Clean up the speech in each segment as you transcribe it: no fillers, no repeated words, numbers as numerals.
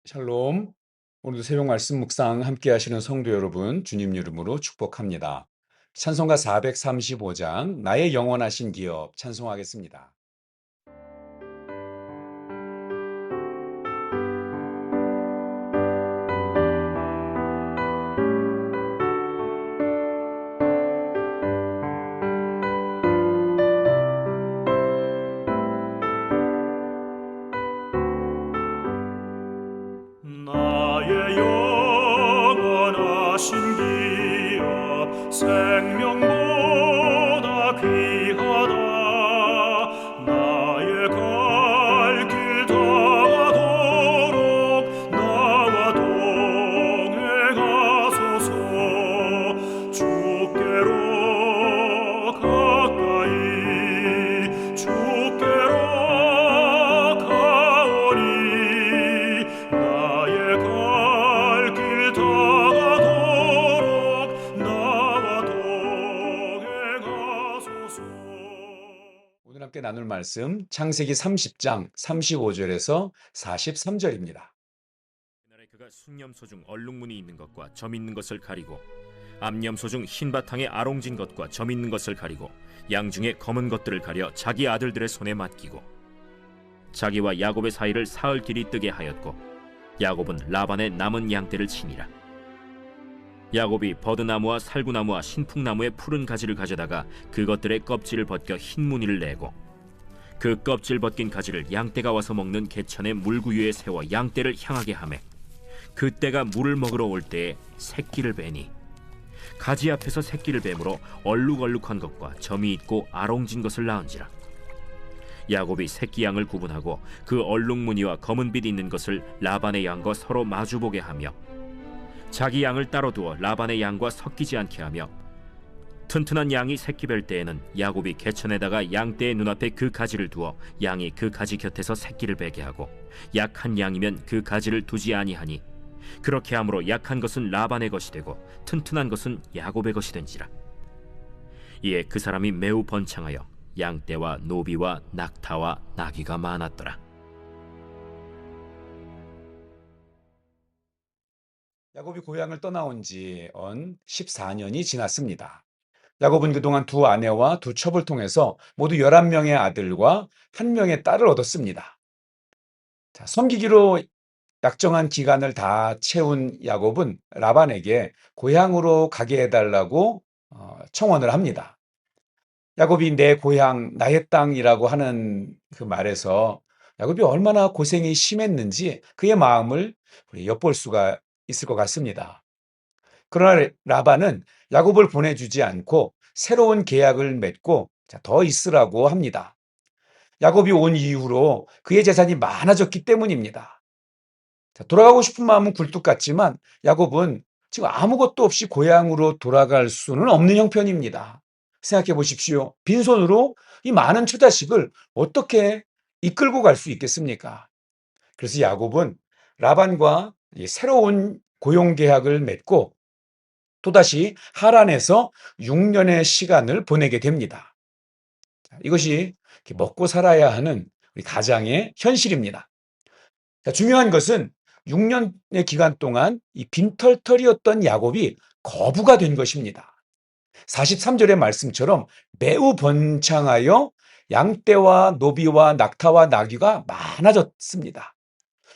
샬롬. 오늘도 새벽 말씀 묵상 함께 하시는 성도 여러분, 주님 이름으로 축복합니다. 찬송가 435장, 나의 영원하신 기업 찬송하겠습니다. 나의 영원하신 기업 생명보다 귀하다. 나의 갈 길 다가도록 나와 동행하소서. 주께로 가까이 주께로 가오니 나의 갈 길 다가도록 나와 동행하소서. 오늘 함께 나눌 말씀, 창세기 30장 35절에서 43절입니다. 그날에 그가 숭염소 중 얼룩무늬 있는 것과 점 있는 것을 가리고 암염소 중 흰 바탕에 아롱진 것과 점 있는 것을 가리고 양 중에 검은 것들을 가려 자기 아들들의 손에 맡기고 자기와 야곱의 사이를 사흘 길이 뜨게 하였고 야곱은 라반의 남은 양떼를 치니라. 야곱이 버드나무와 살구나무와 신풍나무의 푸른 가지를 가져다가 그것들의 껍질을 벗겨 흰 무늬를 내고 그 껍질 벗긴 가지를 양떼가 와서 먹는 개천의 물구유에 세워 양떼를 향하게 하매 그때가 물을 먹으러 올 때에 새끼를 베니 가지 앞에서 새끼를 뱀으로 얼룩얼룩한 것과 점이 있고 아롱진 것을 낳은지라. 야곱이 새끼 양을 구분하고 그 얼룩무늬와 검은빛 있는 것을 라반의 양과 서로 마주보게 하며 자기 양을 따로 두어 라반의 양과 섞이지 않게 하며 튼튼한 양이 새끼 뵐 때에는 야곱이 개천에다가 양떼의 눈앞에 그 가지를 두어 양이 그 가지 곁에서 새끼를 베게 하고 약한 양이면 그 가지를 두지 아니하니 그렇게 함으로 약한 것은 라반의 것이 되고 튼튼한 것은 야곱의 것이 된지라. 이에 그 사람이 매우 번창하여 양떼와 노비와 낙타와 나귀가 많았더라. 야곱이 고향을 떠나온 지 언 14년이 지났습니다. 야곱은 그동안 두 아내와 두 첩을 통해서 모두 11명의 아들과 1명의 딸을 얻었습니다. 섬기기로 약정한 기간을 다 채운 야곱은 라반에게 고향으로 가게 해달라고 청원을 합니다. 야곱이 내 고향, 나의 땅이라고 하는 그 말에서 야곱이 얼마나 고생이 심했는지 그의 마음을 우리 엿볼 수가 있을 것 같습니다. 그러나 라반은 야곱을 보내주지 않고 새로운 계약을 맺고 더 있으라고 합니다. 야곱이 온 이후로 그의 재산이 많아졌기 때문입니다. 돌아가고 싶은 마음은 굴뚝 같지만 야곱은 지금 아무것도 없이 고향으로 돌아갈 수는 없는 형편입니다. 생각해 보십시오. 빈손으로 이 많은 처자식을 어떻게 이끌고 갈 수 있겠습니까? 그래서 야곱은 라반과 새로운 고용 계약을 맺고 또다시 하란에서 6년의 시간을 보내게 됩니다. 이것이 먹고 살아야 하는 우리 가장의 현실입니다. 중요한 것은 6년의 기간 동안 이 빈털털이었던 야곱이 거부가 된 것입니다. 43절의 말씀처럼 매우 번창하여 양떼와 노비와 낙타와 나귀가 많아졌습니다.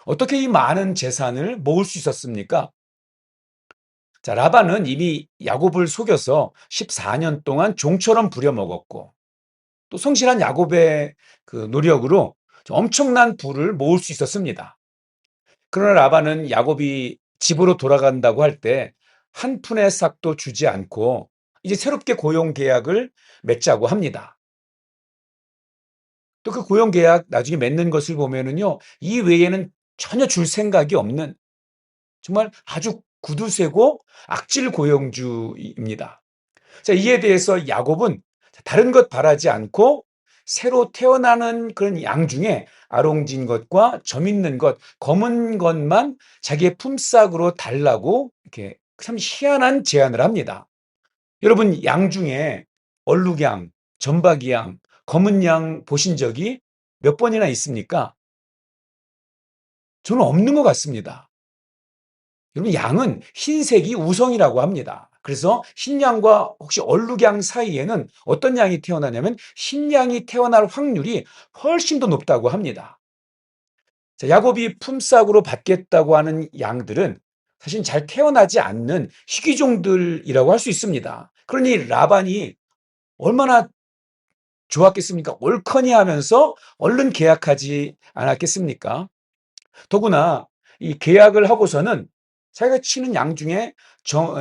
어떻게 이 많은 재산을 모을 수 있었습니까? 라반은 이미 야곱을 속여서 14년 동안 종처럼 부려먹었고 또 성실한 야곱의 그 노력으로 엄청난 부를 모을 수 있었습니다. 그러나 라반은 야곱이 집으로 돌아간다고 할 때 한 푼의 싹도 주지 않고 이제 새롭게 고용 계약을 맺자고 합니다. 또 그 고용 계약 나중에 맺는 것을 보면은요, 이 외에는 전혀 줄 생각이 없는 정말 아주 구두쇠고 악질 고용주입니다. 자, 이에 대해서 야곱은 다른 것 바라지 않고 새로 태어나는 그런 양 중에 아롱진 것과 점 있는 것, 검은 것만 자기의 품삯으로 달라고 이렇게 참 희한한 제안을 합니다. 여러분, 양 중에 얼룩양, 점박이양, 검은 양 보신 적이 몇 번이나 있습니까? 저는 없는 것 같습니다. 여러분, 양은 흰색이 우성이라고 합니다. 그래서 흰양과 혹시 얼룩양 사이에는 어떤 양이 태어나냐면 흰양이 태어날 확률이 훨씬 더 높다고 합니다. 자, 야곱이 품삯으로 받겠다고 하는 양들은 사실 잘 태어나지 않는 희귀종들이라고 할 수 있습니다. 그러니 라반이 얼마나 좋았겠습니까? 옳거니 하면서 얼른 계약하지 않았겠습니까? 더구나 이 계약을 하고서는 자기가 치는 양 중에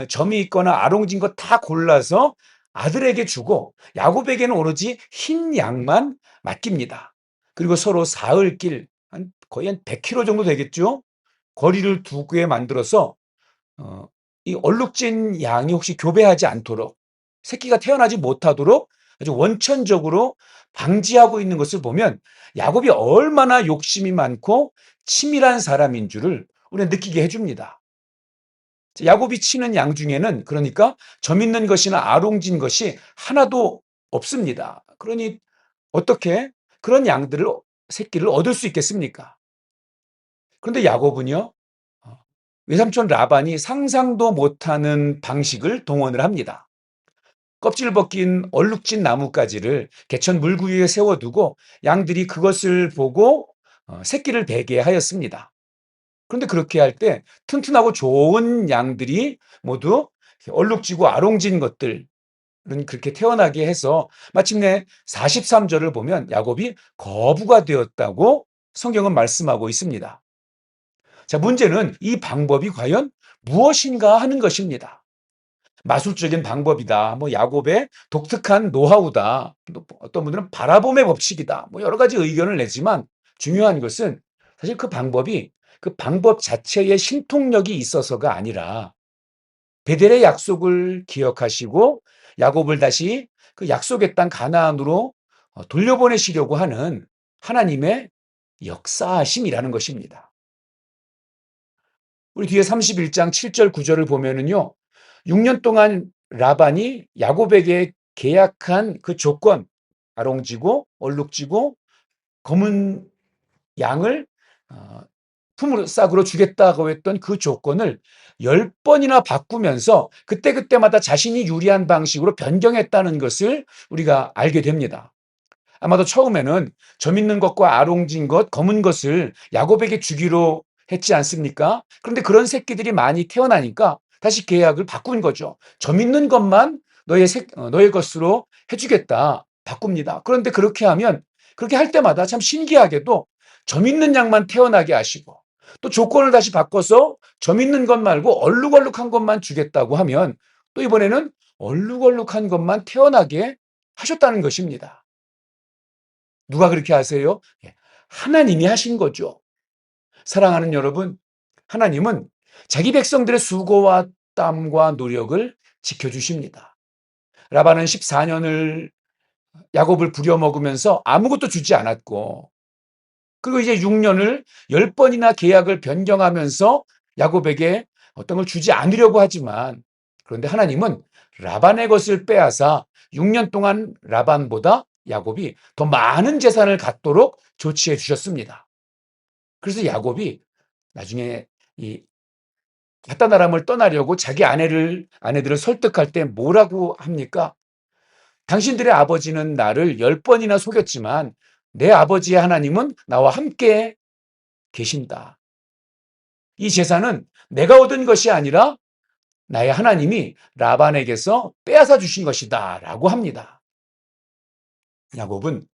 점이 있거나 아롱진 거 다 골라서 아들에게 주고 야곱에게는 오로지 흰 양만 맡깁니다. 그리고 서로 사흘길 거의 한 100km 정도 되겠죠? 거리를 두게 만들어서 어, 이 얼룩진 양이 혹시 교배하지 않도록 새끼가 태어나지 못하도록 아주 원천적으로 방지하고 있는 것을 보면 야곱이 얼마나 욕심이 많고 치밀한 사람인 줄을 우리가 느끼게 해줍니다. 야곱이 치는 양 중에는 그러니까 점 있는 것이나 아롱진 것이 하나도 없습니다. 그러니 어떻게 그런 양들을 새끼를 얻을 수 있겠습니까? 그런데 야곱은요, 외삼촌 라반이 상상도 못하는 방식을 동원을 합니다. 껍질 벗긴 얼룩진 나뭇가지를 개천 물구 위에 세워두고 양들이 그것을 보고 새끼를 베게 하였습니다. 그런데 그렇게 할 때 튼튼하고 좋은 양들이 모두 얼룩지고 아롱진 것들은 그렇게 태어나게 해서 마침내 43절을 보면 야곱이 거부가 되었다고 성경은 말씀하고 있습니다. 자, 문제는 이 방법이 과연 무엇인가 하는 것입니다. 마술적인 방법이다. 뭐 야곱의 독특한 노하우다. 또 어떤 분들은 바라봄의 법칙이다. 뭐 여러 가지 의견을 내지만 중요한 것은 사실 그 방법이 그 방법 자체에 신통력이 있어서가 아니라 베델의 약속을 기억하시고 야곱을 다시 그 약속의 땅 가나안으로 돌려보내시려고 하는 하나님의 역사하심이라는 것입니다. 우리 뒤에 31장 7절 9절을 보면은요. 6년 동안 라반이 야곱에게 계약한 그 조건, 아롱지고 얼룩지고 검은 양을 품으로 주겠다고 했던 그 조건을 10번이나 바꾸면서 그때그때마다 자신이 유리한 방식으로 변경했다는 것을 우리가 알게 됩니다. 아마도 처음에는 점 있는 것과 아롱진 것, 검은 것을 야곱에게 주기로 했지 않습니까? 그런데 그런 새끼들이 많이 태어나니까 다시 계약을 바꾼 거죠. 점 있는 것만 너의 것으로 해주겠다. 바꿉니다. 그런데 그렇게 하면 그렇게 할 때마다 참 신기하게도 점 있는 양만 태어나게 하시고 또 조건을 다시 바꿔서 점 있는 것 말고 얼룩얼룩한 것만 주겠다고 하면 또 이번에는 얼룩얼룩한 것만 태어나게 하셨다는 것입니다. 누가 그렇게 하세요? 예, 하나님이 하신 거죠. 사랑하는 여러분, 하나님은 자기 백성들의 수고와 땀과 노력을 지켜주십니다. 라반은 14년을 야곱을 부려먹으면서 아무것도 주지 않았고, 그리고 이제 6년을 10번이나 계약을 변경하면서 야곱에게 어떤 걸 주지 않으려고 하지만, 그런데 하나님은 라반의 것을 빼앗아 6년 동안 라반보다 야곱이 더 많은 재산을 갖도록 조치해 주셨습니다. 그래서 야곱이 나중에 이 바다나람을 떠나려고 자기 아내들을 설득할 때 뭐라고 합니까? 당신들의 아버지는 나를 10번이나 속였지만 내 아버지의 하나님은 나와 함께 계신다. 이 재산은 내가 얻은 것이 아니라 나의 하나님이 라반에게서 빼앗아 주신 것이다 라고 합니다. 야곱은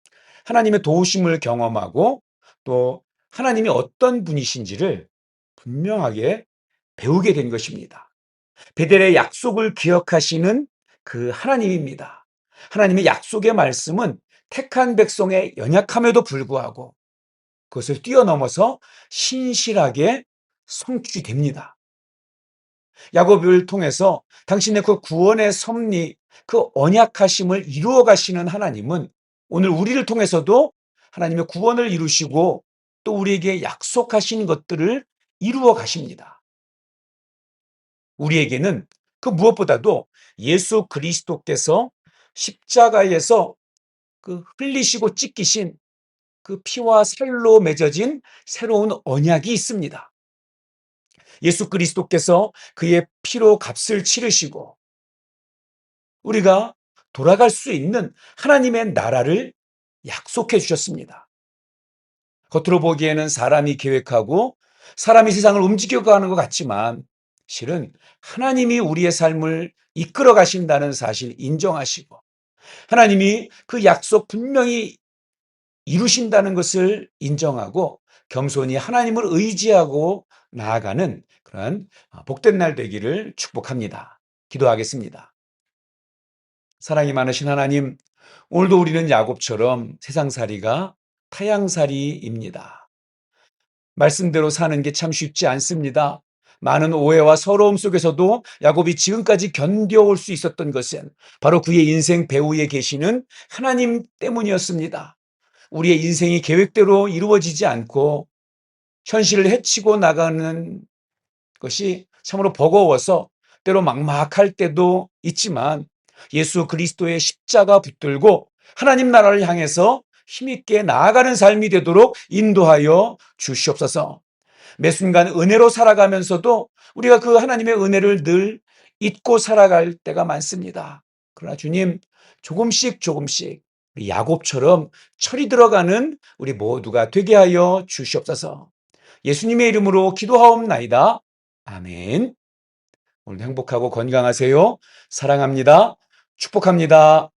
하나님의 도우심을 경험하고 또 하나님이 어떤 분이신지를 분명하게 배우게 된 것입니다. 베델의 약속을 기억하시는 그 하나님입니다. 하나님의 약속의 말씀은 택한 백성의 연약함에도 불구하고 그것을 뛰어넘어서 신실하게 성취됩니다. 야곱을 통해서 당신의 그 구원의 섭리, 그 언약하심을 이루어 가시는 하나님은 오늘 우리를 통해서도 하나님의 구원을 이루시고 또 우리에게 약속하신 것들을 이루어 가십니다. 우리에게는 그 무엇보다도 예수 그리스도께서 십자가에서 그 흘리시고 찢기신 그 피와 살로 맺어진 새로운 언약이 있습니다. 예수 그리스도께서 그의 피로 값을 치르시고 우리가 돌아갈 수 있는 하나님의 나라를 약속해 주셨습니다. 겉으로 보기에는 사람이 계획하고 사람이 세상을 움직여가는 것 같지만 실은 하나님이 우리의 삶을 이끌어 가신다는 사실 인정하시고 하나님이 그 약속 분명히 이루신다는 것을 인정하고 겸손히 하나님을 의지하고 나아가는 그런 복된 날 되기를 축복합니다. 기도하겠습니다. 사랑이 많으신 하나님, 오늘도 우리는 야곱처럼 세상살이가 타향살이입니다. 말씀대로 사는 게 참 쉽지 않습니다. 많은 오해와 서러움 속에서도 야곱이 지금까지 견뎌올 수 있었던 것은 바로 그의 인생 배후에 계시는 하나님 때문이었습니다. 우리의 인생이 계획대로 이루어지지 않고 현실을 헤치고 나가는 것이 참으로 버거워서 때로 막막할 때도 있지만 예수 그리스도의 십자가 붙들고 하나님 나라를 향해서 힘있게 나아가는 삶이 되도록 인도하여 주시옵소서. 매 순간 은혜로 살아가면서도 우리가 그 하나님의 은혜를 늘 잊고 살아갈 때가 많습니다. 그러나 주님, 조금씩 우리 야곱처럼 철이 들어가는 우리 모두가 되게 하여 주시옵소서. 예수님의 이름으로 기도하옵나이다. 아멘. 오늘 행복하고 건강하세요. 사랑합니다. 축복합니다.